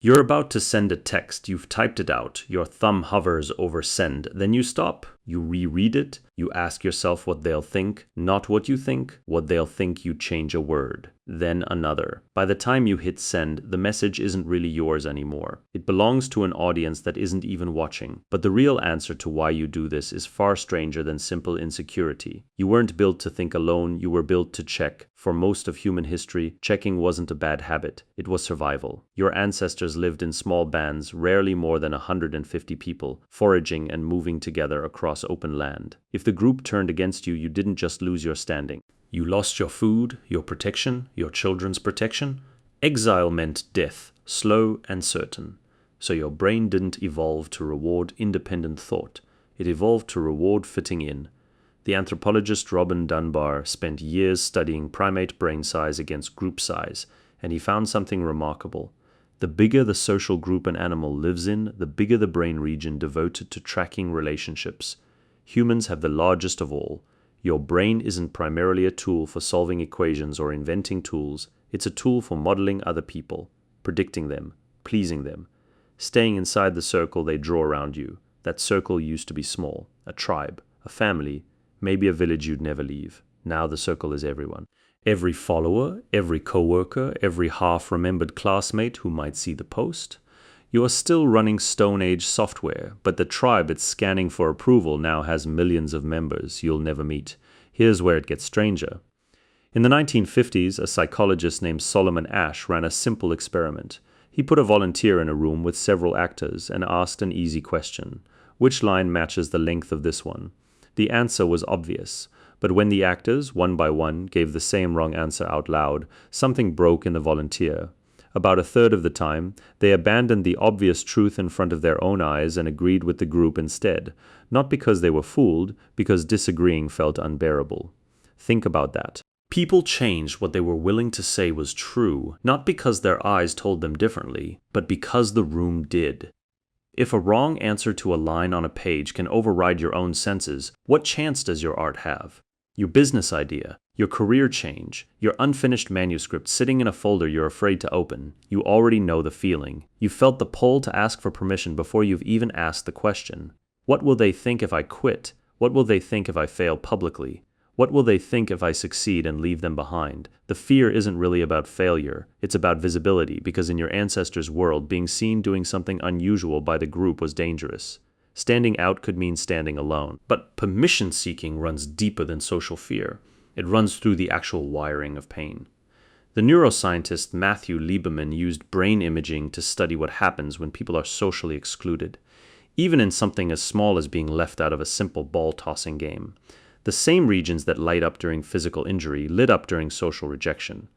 You're about to send a text, you've typed it out, your thumb hovers over send, then you stop, you reread it, you ask yourself what they'll think, not what you think, what they'll think you change a word, then another. By the time you hit send, the message isn't really yours anymore. It belongs to an audience that isn't even watching. But the real answer to why you do this is far stranger than simple insecurity. You weren't built to think alone, you were built to check. For most of human history, checking wasn't a bad habit, it was survival. Your ancestors lived in small bands, rarely more than 150 people, foraging and moving together across open land. If the group turned against you, you didn't just lose your standing. You lost your food, your protection, your children's protection. Exile meant death, slow and certain. So your brain didn't evolve to reward independent thought. It evolved to reward fitting in. The anthropologist Robin Dunbar spent years studying primate brain size against group size, and he found something remarkable. The bigger the social group an animal lives in, the bigger the brain region devoted to tracking relationships. Humans have the largest of all. Your brain isn't primarily a tool for solving equations or inventing tools. It's a tool for modeling other people, predicting them, pleasing them, staying inside the circle they draw around you. That circle used to be small, a tribe, a family, maybe a village you'd never leave. Now the circle is everyone. Every follower, every coworker, every half-remembered classmate who might see the post. You are still running Stone Age software, but the tribe it's scanning for approval now has millions of members you'll never meet. Here's where it gets stranger. In the 1950s, a psychologist named Solomon Asch ran a simple experiment. He put a volunteer in a room with several actors and asked an easy question. Which line matches the length of this one? The answer was obvious, but when the actors, one by one, gave the same wrong answer out loud, something broke in the volunteer. About a third of the time, they abandoned the obvious truth in front of their own eyes and agreed with the group instead, not because they were fooled, because disagreeing felt unbearable. Think about that. People changed what they were willing to say was true, not because their eyes told them differently, but because the room did. If a wrong answer to a line on a page can override your own senses, what chance does your art have? Your business idea, your career change, your unfinished manuscript sitting in a folder you're afraid to open. You already know the feeling. You felt the pull to ask for permission before you've even asked the question. What will they think if I quit? What will they think if I fail publicly? What will they think if I succeed and leave them behind? The fear isn't really about failure. It's about visibility, because in your ancestors' world, being seen doing something unusual by the group was dangerous. Standing out could mean standing alone. But permission-seeking runs deeper than social fear. It runs through the actual wiring of pain. The neuroscientist Matthew Lieberman used brain imaging to study what happens when people are socially excluded, even in something as small as being left out of a simple ball-tossing game. The same regions that light up during physical injury lit up during social rejection.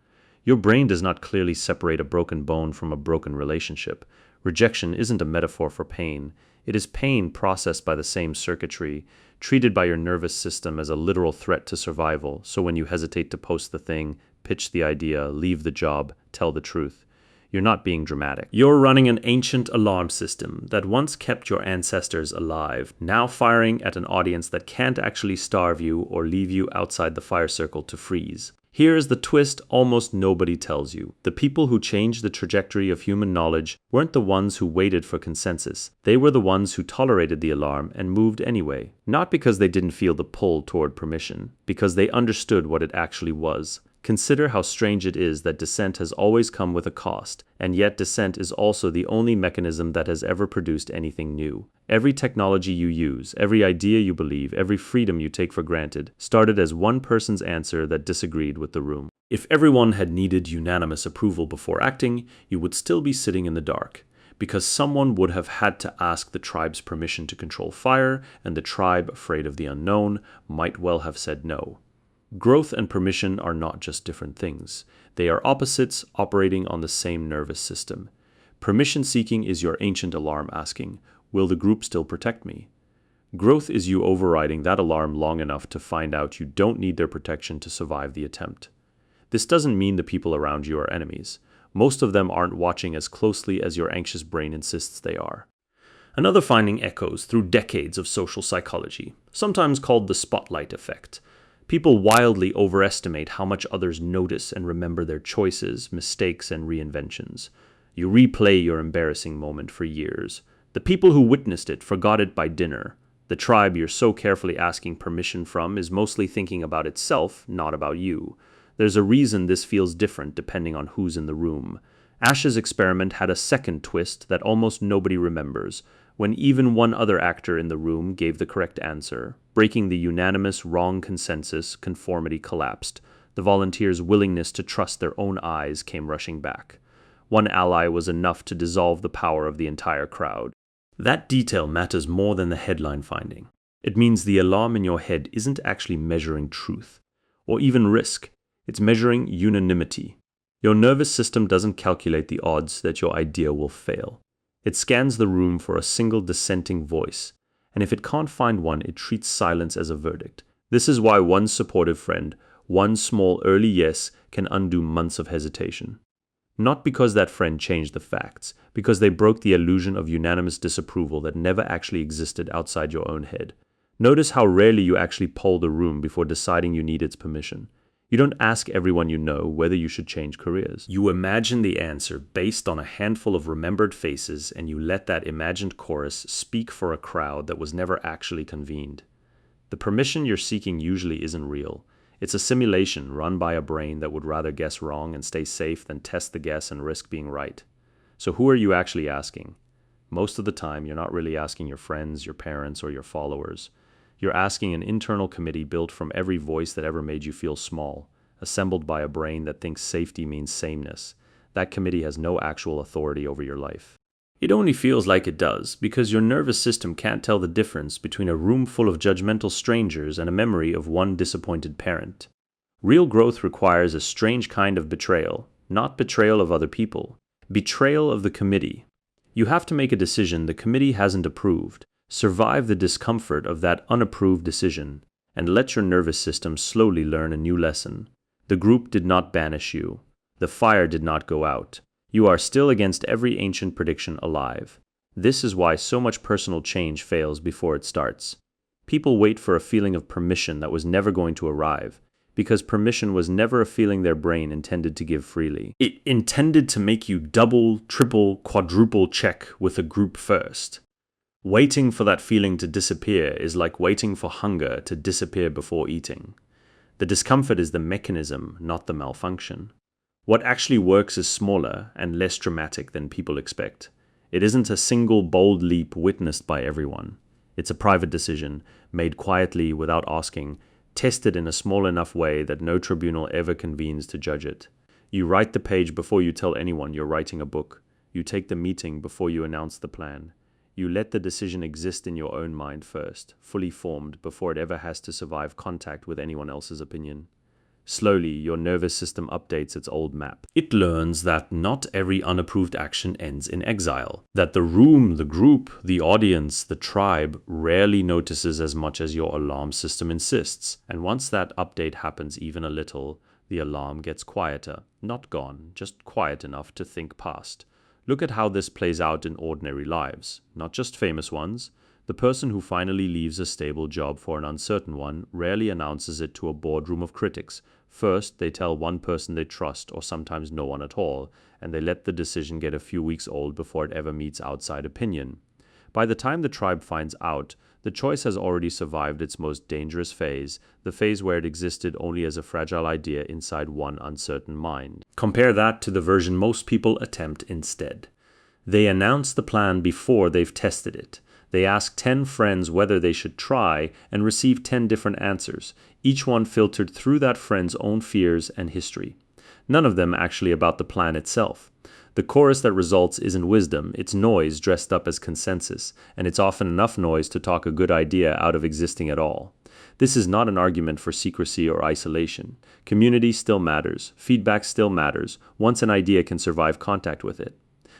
Your brain does not clearly separate a broken bone from a broken relationship. Rejection isn't a metaphor for pain. It is pain processed by the same circuitry, treated by your nervous system as a literal threat to survival, so when you hesitate to post the thing, pitch the idea, leave the job, tell the truth, you're not being dramatic. You're running an ancient alarm system that once kept your ancestors alive, now firing at an audience that can't actually starve you or leave you outside the fire circle to freeze. Here is the twist almost nobody tells you. The people who changed the trajectory of human knowledge weren't the ones who waited for consensus. They were the ones who tolerated the alarm and moved anyway. Not because they didn't feel the pull toward permission, because they understood what it actually was. Consider how strange it is that dissent has always come with a cost, and yet dissent is also the only mechanism that has ever produced anything new. Every technology you use, every idea you believe, every freedom you take for granted, started as one person's answer that disagreed with the room. If everyone had needed unanimous approval before acting, you would still be sitting in the dark, because someone would have had to ask the tribe's permission to control fire, and the tribe, afraid of the unknown, might well have said no. Growth and permission are not just different things. They are opposites operating on the same nervous system. Permission seeking is your ancient alarm asking, will the group still protect me? Growth is you overriding that alarm long enough to find out you don't need their protection to survive the attempt. This doesn't mean the people around you are enemies. Most of them aren't watching as closely as your anxious brain insists they are. Another finding echoes through decades of social psychology, sometimes called the spotlight effect. People wildly overestimate how much others notice and remember their choices, mistakes, and reinventions. You replay your embarrassing moment for years. The people who witnessed it forgot it by dinner. The tribe you're so carefully asking permission from is mostly thinking about itself, not about you. There's a reason this feels different depending on who's in the room. Asch's experiment had a second twist that almost nobody remembers, when even one other actor in the room gave the correct answer. Breaking the unanimous wrong consensus, conformity collapsed. The volunteers' willingness to trust their own eyes came rushing back. One ally was enough to dissolve the power of the entire crowd. That detail matters more than the headline finding. It means the alarm in your head isn't actually measuring truth, or even risk. It's measuring unanimity. Your nervous system doesn't calculate the odds that your idea will fail. It scans the room for a single dissenting voice, and if it can't find one, it treats silence as a verdict. This is why one supportive friend, one small early yes, can undo months of hesitation. Not because that friend changed the facts, because they broke the illusion of unanimous disapproval that never actually existed outside your own head. Notice how rarely you actually poll the room before deciding you need its permission. You don't ask everyone you know whether you should change careers. You imagine the answer based on a handful of remembered faces, and you let that imagined chorus speak for a crowd that was never actually convened. The permission you're seeking usually isn't real. It's a simulation run by a brain that would rather guess wrong and stay safe than test the guess and risk being right. So who are you actually asking? Most of the time, you're not really asking your friends, your parents, or your followers. You're asking an internal committee built from every voice that ever made you feel small, assembled by a brain that thinks safety means sameness. That committee has no actual authority over your life. It only feels like it does, because your nervous system can't tell the difference between a room full of judgmental strangers and a memory of one disappointed parent. Real growth requires a strange kind of betrayal, not betrayal of other people, betrayal of the committee. You have to make a decision the committee hasn't approved. Survive the discomfort of that unapproved decision, and let your nervous system slowly learn a new lesson. The group did not banish you. The fire did not go out. You are still against every ancient prediction alive. This is why so much personal change fails before it starts. People wait for a feeling of permission that was never going to arrive, because permission was never a feeling their brain intended to give freely. It intended to make you double, triple, quadruple check with a group first. Waiting for that feeling to disappear is like waiting for hunger to disappear before eating. The discomfort is the mechanism, not the malfunction. What actually works is smaller and less dramatic than people expect. It isn't a single bold leap witnessed by everyone. It's a private decision, made quietly without asking, tested in a small enough way that no tribunal ever convenes to judge it. You write the page before you tell anyone you're writing a book. You take the meeting before you announce the plan. You let the decision exist in your own mind first, fully formed, before it ever has to survive contact with anyone else's opinion. Slowly, your nervous system updates its old map. It learns that not every unapproved action ends in exile, that the room, the group, the audience, the tribe rarely notices as much as your alarm system insists. And once that update happens even a little, the alarm gets quieter, not gone, just quiet enough to think past. Look at how this plays out in ordinary lives, not just famous ones. The person who finally leaves a stable job for an uncertain one rarely announces it to a boardroom of critics. First, they tell one person they trust, or sometimes no one at all, and they let the decision get a few weeks old before it ever meets outside opinion. By the time the tribe finds out, the choice has already survived its most dangerous phase, the phase where it existed only as a fragile idea inside one uncertain mind. Compare that to the version most people attempt instead. They announce the plan before they've tested it. They ask 10 friends whether they should try and receive 10 different answers, each one filtered through that friend's own fears and history. None of them actually about the plan itself. The chorus that results isn't wisdom, it's noise dressed up as consensus, and it's often enough noise to talk a good idea out of existing at all. This is not an argument for secrecy or isolation. Community still matters, feedback still matters, once an idea can survive contact with it.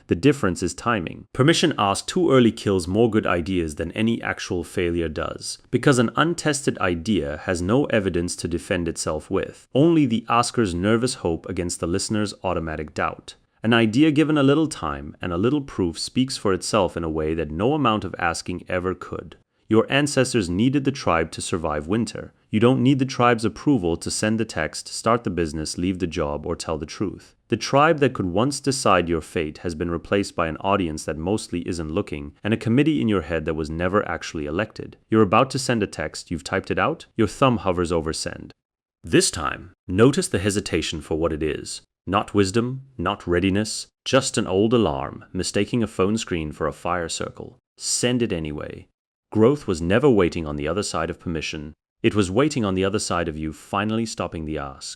The difference is timing. Permission asked too early kills more good ideas than any actual failure does, because an untested idea has no evidence to defend itself with, only the asker's nervous hope against the listener's automatic doubt. An idea given a little time and a little proof speaks for itself in a way that no amount of asking ever could. Your ancestors needed the tribe to survive winter. You don't need the tribe's approval to send the text, start the business, leave the job, or tell the truth. The tribe that could once decide your fate has been replaced by an audience that mostly isn't looking, and a committee in your head that was never actually elected. You're about to send a text, you've typed it out, your thumb hovers over send. This time, notice the hesitation for what it is. Not wisdom, not readiness, just an old alarm, mistaking a phone screen for a fire circle. Send it anyway. Growth was never waiting on the other side of permission. It was waiting on the other side of you finally stopping the ask.